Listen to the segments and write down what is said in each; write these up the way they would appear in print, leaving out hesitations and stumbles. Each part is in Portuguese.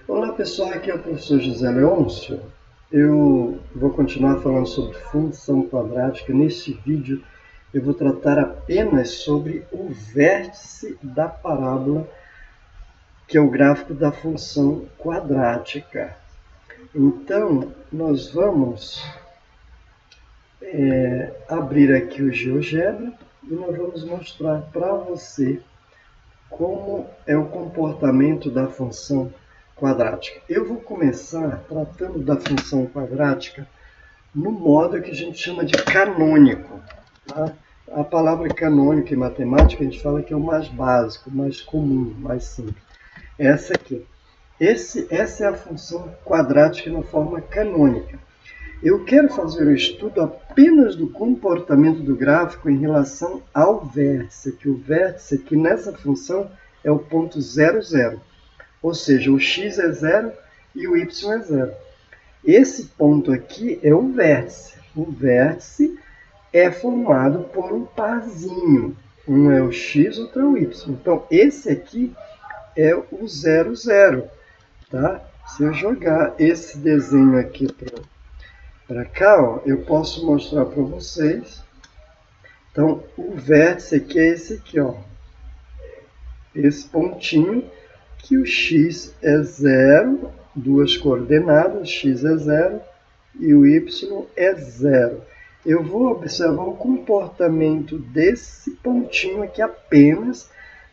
Olá pessoal, aqui é o professor José Leôncio. Eu vou continuar falando sobre função quadrática. Neste vídeo eu vou tratar apenas sobre o vértice da parábola, que é o gráfico da função quadrática. Então, nós vamos abrir aqui o GeoGebra e nós vamos mostrar para você como é o comportamento da função quadrática. Eu vou começar tratando da função quadrática no modo que a gente chama de canônico. Tá? A palavra canônico em matemática a gente fala que é o mais básico, mais comum, mais simples. Essa aqui. Essa é a função quadrática na forma canônica. Eu quero fazer o estudo apenas do comportamento do gráfico em relação ao vértice, que o vértice aqui nessa função é o ponto 0, 0. Ou seja, o x é 0 e o y é 0. Esse ponto aqui é o vértice. O vértice é formado por um parzinho. Um é o x, outro é o y. Então, esse aqui é o 0, 0. Tá? Se eu jogar esse desenho aqui para cá, ó, eu posso mostrar para vocês. Então, o vértice aqui é esse aqui, ó. Esse pontinho, que o x é 0, duas coordenadas, x é 0 e o y é 0. Eu vou observar o comportamento desse pontinho aqui apenas,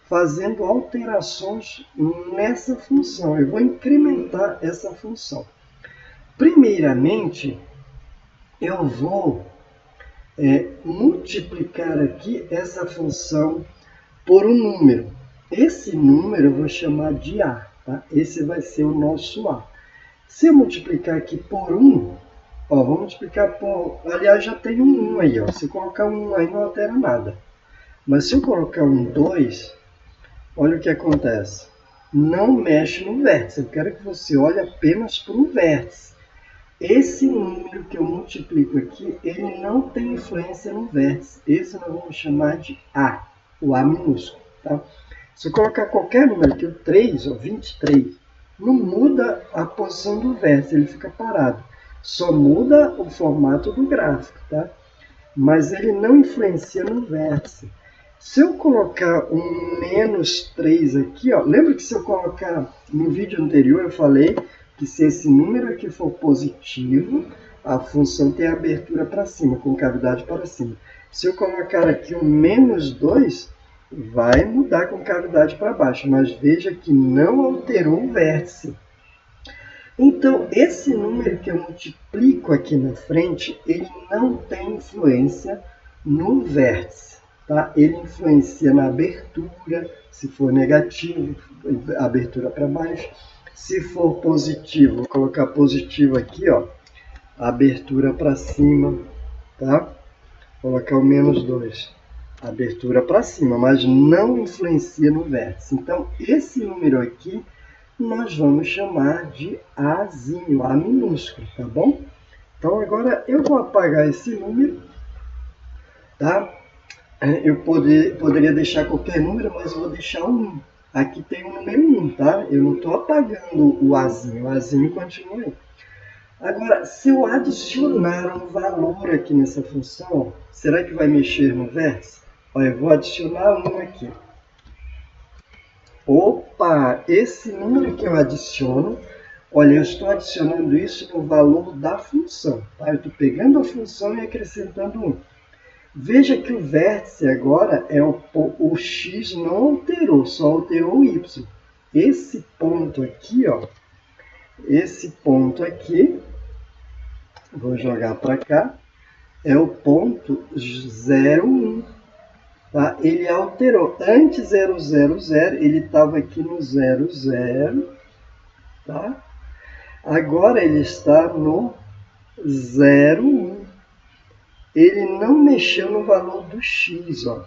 fazendo alterações nessa função. Eu vou incrementar essa função. Primeiramente, eu vou multiplicar aqui essa função por um número. Esse número eu vou chamar de A. Tá? Esse vai ser o nosso A. Se eu multiplicar aqui por 1, ó, vou multiplicar por... Aliás, já tem um 1 aí. Ó. Se eu colocar um 1 aí, não altera nada. Mas se eu colocar um 2, olha o que acontece. Não mexe no vértice. Eu quero que você olhe apenas para o vértice. Esse número que eu multiplico aqui, ele não tem influência no vértice. Esse nós vamos chamar de A, o A minúsculo. Tá? Se eu colocar qualquer número aqui, o 3, ou 23, não muda a posição do vértice, ele fica parado. Só muda o formato do gráfico, tá? Mas ele não influencia no vértice. Se eu colocar um menos 3 aqui, ó, lembra que se eu colocar no vídeo anterior eu falei que se esse número aqui for positivo, a função tem abertura para cima, com cavidade para cima. Se eu colocar aqui um menos 2, vai mudar com cavidade para baixo, mas veja que não alterou o vértice. Então, esse número que eu multiplico aqui na frente, ele não tem influência no vértice. Tá? Ele influencia na abertura, se for negativo, abertura para baixo. Se for positivo, vou colocar positivo aqui, ó, abertura para cima, tá? Vou colocar o menos 2, abertura para cima, mas não influencia no vértice. Então, esse número aqui, nós vamos chamar de Azinho, A minúsculo, tá bom? Então, agora eu vou apagar esse número, tá? Eu poderia deixar qualquer número, mas eu vou deixar um 1. Aqui tem o número 1, tá? Eu não estou apagando o Azinho continua aí. Agora, se eu adicionar um valor aqui nessa função, será que vai mexer no vértice? Olha, eu vou adicionar 1 aqui. Opa, esse número que eu adiciono, olha, eu estou adicionando isso no valor da função, tá? Eu estou pegando a função e acrescentando 1. Veja que o vértice agora é o x não alterou, só alterou o y. Esse ponto aqui, ó, esse ponto aqui, vou jogar para cá, é o ponto 0, 1. Tá? Ele alterou. Antes 0, 0, 0, ele estava aqui no 0, 0. Tá? Agora ele está no 0, 1. Ele não mexeu no valor do x. Ó.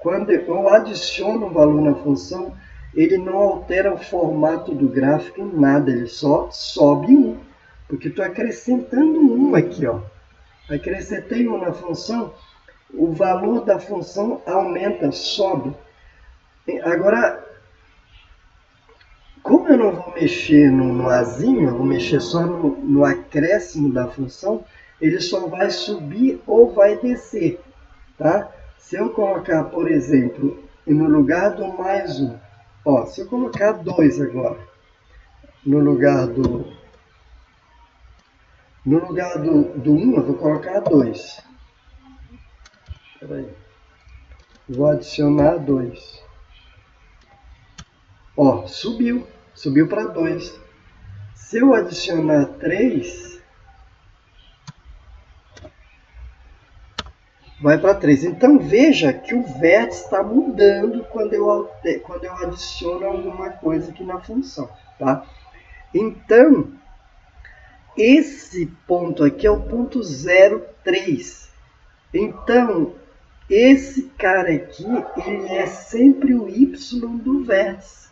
Quando eu adiciono um valor na função, ele não altera o formato do gráfico em nada, ele só sobe 1. Porque estou acrescentando 1 aqui. Ó. Acrescentei 1 na função, o valor da função aumenta, sobe. Agora, Como eu não vou mexer no azinho, eu vou mexer só no acréscimo da função, ele só vai subir ou vai descer, tá? Se eu colocar, por exemplo, no lugar do mais um, ó, se eu colocar 2 agora, no lugar do 1, eu vou colocar 2. Espera aí. Vou adicionar 2. Ó, subiu para 2. Se eu adicionar 3, vai para 3. Então veja que o vértice está mudando quando eu adiciono alguma coisa aqui na função, tá? Então, esse ponto aqui é o ponto 0,3. Então, esse cara aqui, ele é sempre o y do vértice.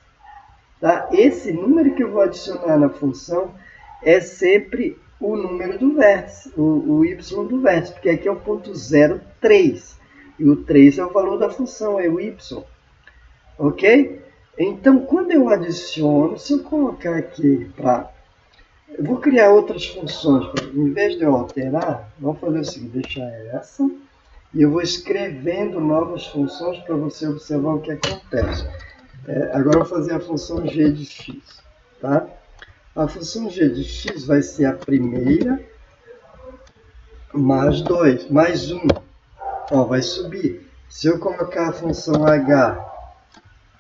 Tá? Esse número que eu vou adicionar na função é sempre o número do vértice, o y do vértice, porque aqui é o ponto 0,3. E o 3 é o valor da função, é o y. Ok? Então, quando eu adiciono, se eu colocar aqui para... Eu vou criar outras funções. Em vez de eu alterar, vamos fazer o seguinte, deixar essa. E eu vou escrevendo novas funções para você observar o que acontece. Agora eu vou fazer a função g de x. Tá? A função g de x vai ser a primeira mais 2, mais 1. Ó, vai subir. Se eu colocar a função h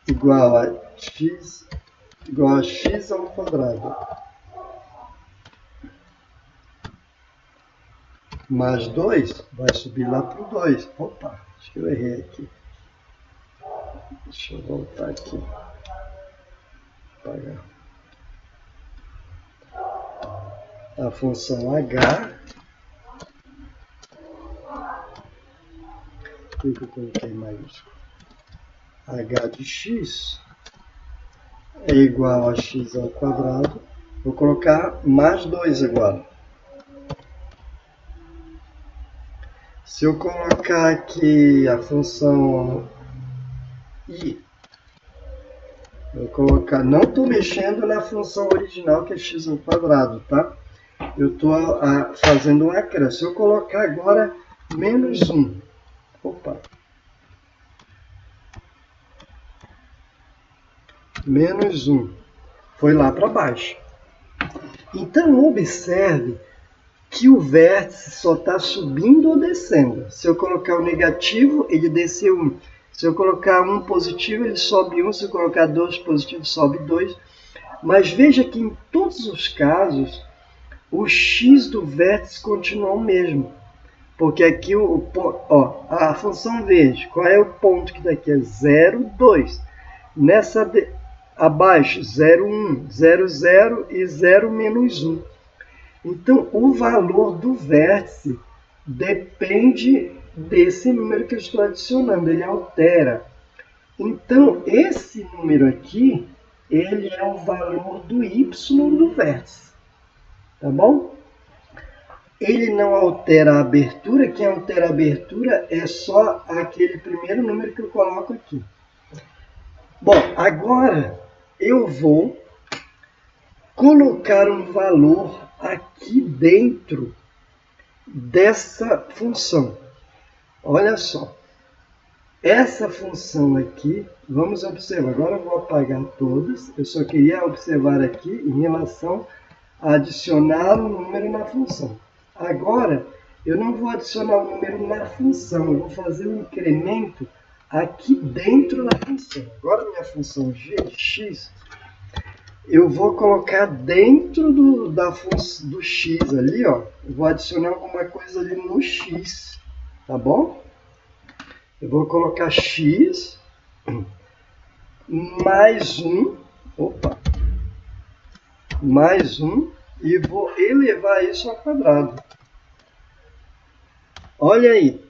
igual a x ao quadrado mais 2, vai subir lá para o 2. Opa, acho que eu errei aqui. Deixa eu voltar aqui. Apagar. A função h, o que eu coloquei maiúsculo? H de x é igual a x ao quadrado. Vou colocar mais 2 agora. Se eu colocar aqui a função i, vou colocar, não estou mexendo na função original que é x ao quadrado, tá? Eu estou fazendo um acréscimo. Se eu colocar agora menos 1, opa, menos 1, foi lá para baixo. Então, observe que o vértice só está subindo ou descendo. Se eu colocar o negativo, ele desceu 1. Se eu colocar 1 positivo, ele sobe 1. Se eu colocar 2 positivo, sobe 2. Mas veja que em todos os casos, o x do vértice continua o mesmo. Porque aqui a função verde, qual é o ponto que está aqui? É 0, 2. Nessa abaixo, 0, 1, 0, 0 e 0 menos 1. Então, o valor do vértice depende desse número que eu estou adicionando, ele altera. Então, esse número aqui, ele é o valor do y do vértice, tá bom? Ele não altera a abertura, quem altera a abertura é só aquele primeiro número que eu coloco aqui. Bom, agora eu vou colocar um valor aqui dentro dessa função. Olha só, essa função aqui, vamos observar, agora eu vou apagar todas, eu só queria observar aqui em relação a adicionar um número na função. Agora, eu não vou adicionar o número na função, eu vou fazer um incremento aqui dentro da função. Agora, minha função g de x, eu vou colocar dentro do x ali, ó. Eu vou adicionar alguma coisa ali no x, tá bom? Eu vou colocar x mais 1, mais 1, e vou elevar isso ao quadrado. Olha aí,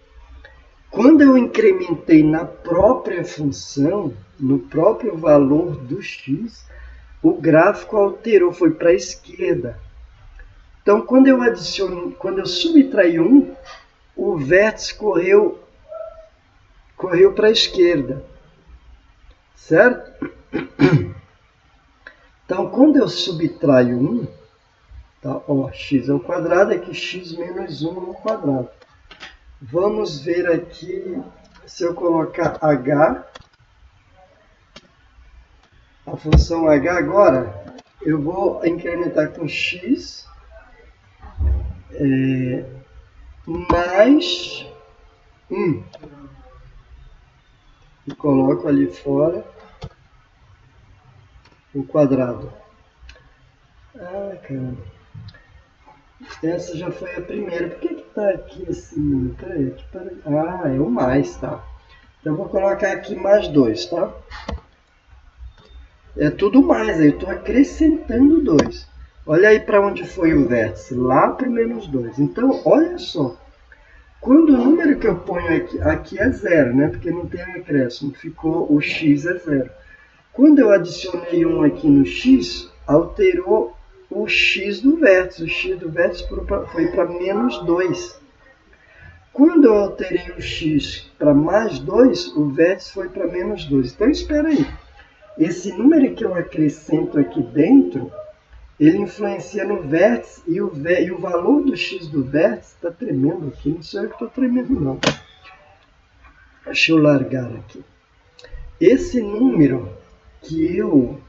quando eu incrementei na própria função, no próprio valor do x, o gráfico alterou, foi para a esquerda. Então, quando eu subtraí 1, o vértice correu para a esquerda, certo? Então, quando eu subtraio 1, tá? Ó, x ao quadrado é que x menos 1 no quadrado. Vamos ver aqui, se eu colocar h, a função h agora, eu vou incrementar com x mais 1. E coloco ali fora o quadrado. Ah, caramba. Essa já foi a primeira. Por que está aqui esse número? Peraí, ah, é o mais, tá? Então, eu vou colocar aqui mais 2, tá? É tudo mais, eu estou acrescentando 2. Olha aí para onde foi o vértice, lá para o menos 2. Então, olha só. Quando o número que eu ponho aqui é 0, né? Porque não tem um acréscimo, ficou o x é 0. Quando eu adicionei 1 aqui no x, alterou o x do vértice. O x do vértice foi para menos 2. Quando eu alterei o x para mais 2, o vértice foi para menos 2. Então, espera aí. Esse número que eu acrescento aqui dentro, ele influencia no vértice e o valor do x do vértice está tremendo aqui. Não sei eu que estou tremendo, não. Deixa eu largar aqui. Esse número que eu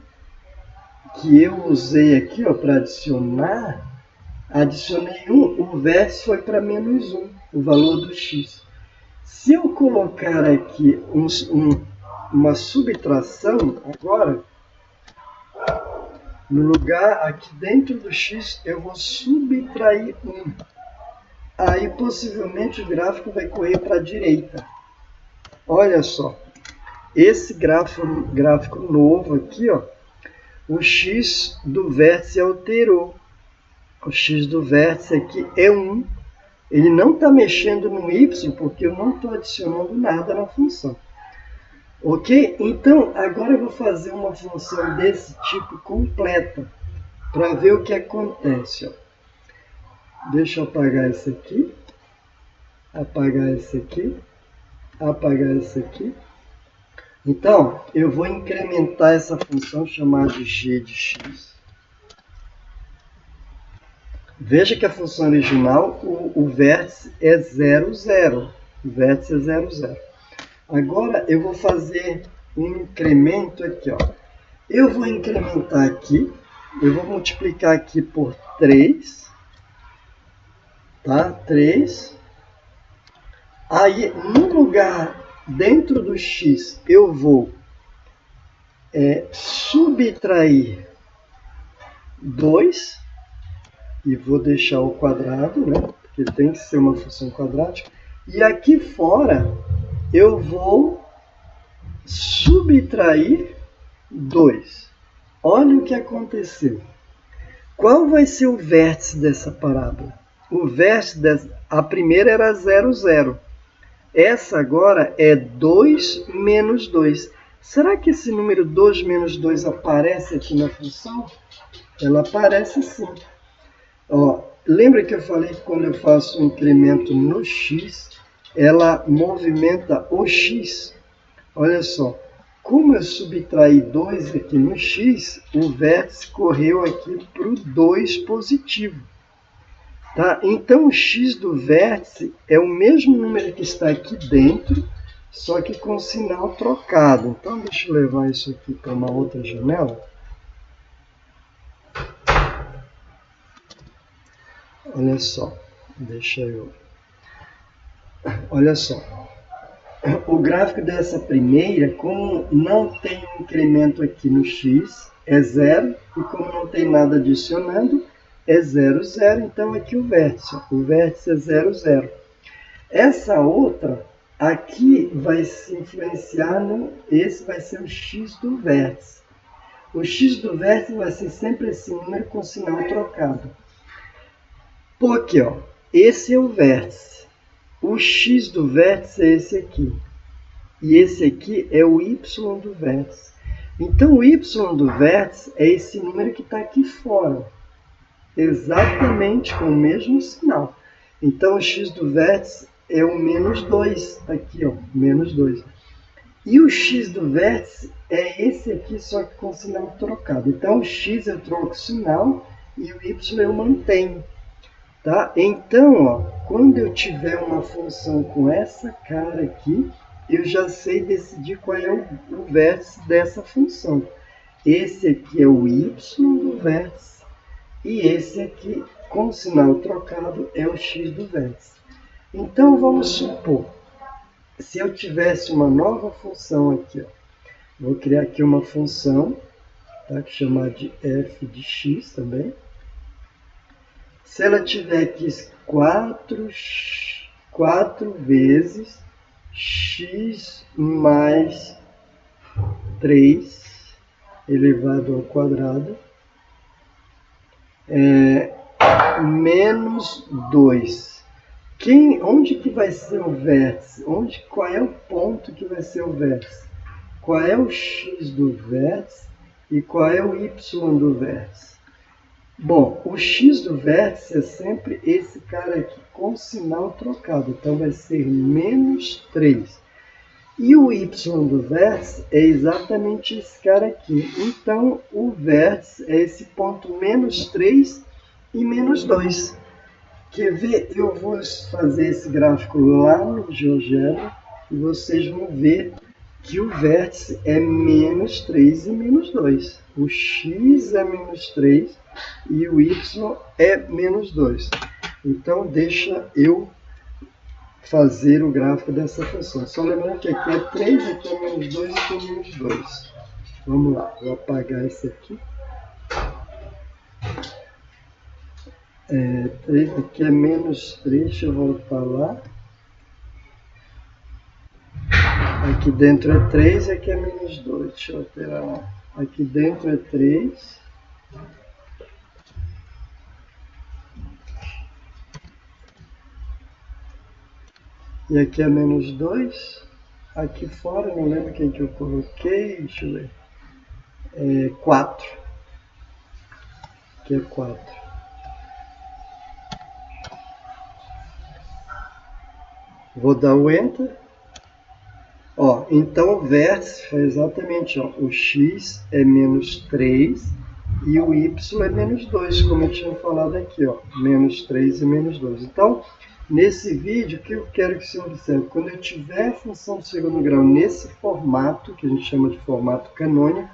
usei aqui para adicionar, adicionei 1, o vértice foi para menos 1, o valor do x. Se eu colocar aqui uma subtração agora, no lugar aqui dentro do x, eu vou subtrair 1. Aí possivelmente o gráfico vai correr para a direita. Olha só, esse gráfico novo aqui, ó, o x do vértice alterou. O x do vértice aqui é 1. Ele não está mexendo no y porque eu não estou adicionando nada na função. Ok? Então, agora eu vou fazer uma função desse tipo completa para ver o que acontece. Ó. Deixa eu apagar esse aqui, apagar esse aqui, apagar esse aqui. Então, eu vou incrementar essa função chamada de g de x. Veja que a função original, o vértice é 0, 0. O vértice é 0, 0. Agora, eu vou fazer um incremento aqui, ó. Eu vou incrementar aqui, eu vou multiplicar aqui por 3, tá? 3. Aí, no lugar, dentro do x, eu vou subtrair 2, e vou deixar o quadrado, né? Porque tem que ser uma função quadrática. E aqui fora, eu vou subtrair 2. Olha o que aconteceu. Qual vai ser o vértice dessa parábola? O vértice a primeira era 0, 0. Essa agora é 2 menos 2. Será que esse número 2 menos 2 aparece aqui na função? Ela aparece sim. Ó, lembra que eu falei que quando eu faço um incremento no x, ela movimenta o x? Olha só. Como eu subtraí 2 aqui no x, o vértice correu aqui para o 2 positivo. Tá? Então, o x do vértice é o mesmo número que está aqui dentro, só que com sinal trocado. Então, deixa eu levar isso aqui para uma outra janela. Olha só, olha só. O gráfico dessa primeira, como não tem incremento aqui no x, é 0, e como não tem nada adicionando, é 0, 0, então aqui o vértice é 0, 0. Essa outra, aqui vai se influenciar esse vai ser o x do vértice. O x do vértice vai ser sempre esse número com sinal trocado. Porque, ó, esse é o vértice. O x do vértice é esse aqui. E esse aqui é o y do vértice. Então, o y do vértice é esse número que está aqui fora. Exatamente com o mesmo sinal. Então, o x do vértice é o menos 2. Aqui, ó, menos 2. E o x do vértice é esse aqui, só que com sinal trocado. Então, o x eu troco o sinal e o y eu mantenho. Tá? Então, ó, quando eu tiver uma função com essa cara aqui, eu já sei decidir qual é o vértice dessa função. Esse aqui é o y do vértice e esse aqui, com o sinal trocado, é o x do vértice. Então, vamos supor, se eu tivesse uma nova função aqui, ó, vou criar aqui uma função, tá? Que chamar de f de x também. Se ela tiver aqui 4 vezes x mais 3 elevado ao quadrado, menos 2. Onde que vai ser o vértice? Qual é o ponto que vai ser o vértice? Qual é o x do vértice e qual é o y do vértice? Bom, o x do vértice é sempre esse cara aqui com sinal trocado, então vai ser menos 3. E o y do vértice é exatamente esse cara aqui. Então, o vértice é esse ponto menos 3 e menos 2. Quer ver? Eu vou fazer esse gráfico lá no GeoGebra e vocês vão ver que o vértice é menos 3 e menos 2. O x é menos 3 e o y é menos 2. Então, deixa eu fazer o gráfico dessa função. Só lembrando que aqui é 3, aqui é menos 2 e aqui é menos 2. Vamos lá, vou apagar esse aqui. 3, aqui é menos 3, deixa eu voltar lá. Aqui dentro é 3 e aqui é menos 2. Deixa eu alterar lá. Aqui dentro é 3. E aqui é menos 2. Aqui fora, não lembro quem que eu coloquei. Deixa eu ver. 4. Aqui é 4. Vou dar o Enter. Ó, então o vértice foi exatamente, ó, o x é menos 3 e o y é menos 2, como eu tinha falado aqui, ó, menos 3 e menos 2. Então, nesse vídeo, o que eu quero que você observe? Quando eu tiver a função do segundo grau nesse formato, que a gente chama de formato canônico,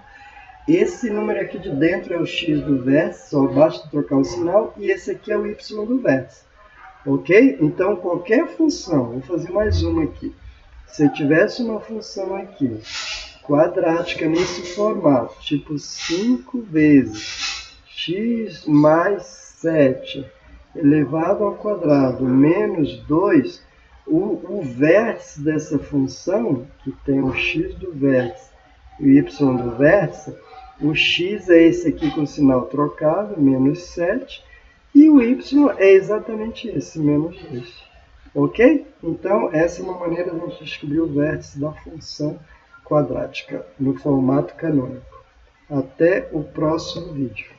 esse número aqui de dentro é o x do vértice, só basta trocar o sinal, e esse aqui é o y do vértice. Ok? Então, qualquer função, vou fazer mais uma aqui. Se eu tivesse uma função aqui, quadrática nesse formato, tipo 5 vezes x mais 7 elevado ao quadrado menos 2, o vértice dessa função, que tem o x do vértice e o y do vértice, o x é esse aqui com sinal trocado, menos 7, e o y é exatamente esse, menos 2. Ok? Então, essa é uma maneira de a gente descobrir o vértice da função quadrática no formato canônico. Até o próximo vídeo.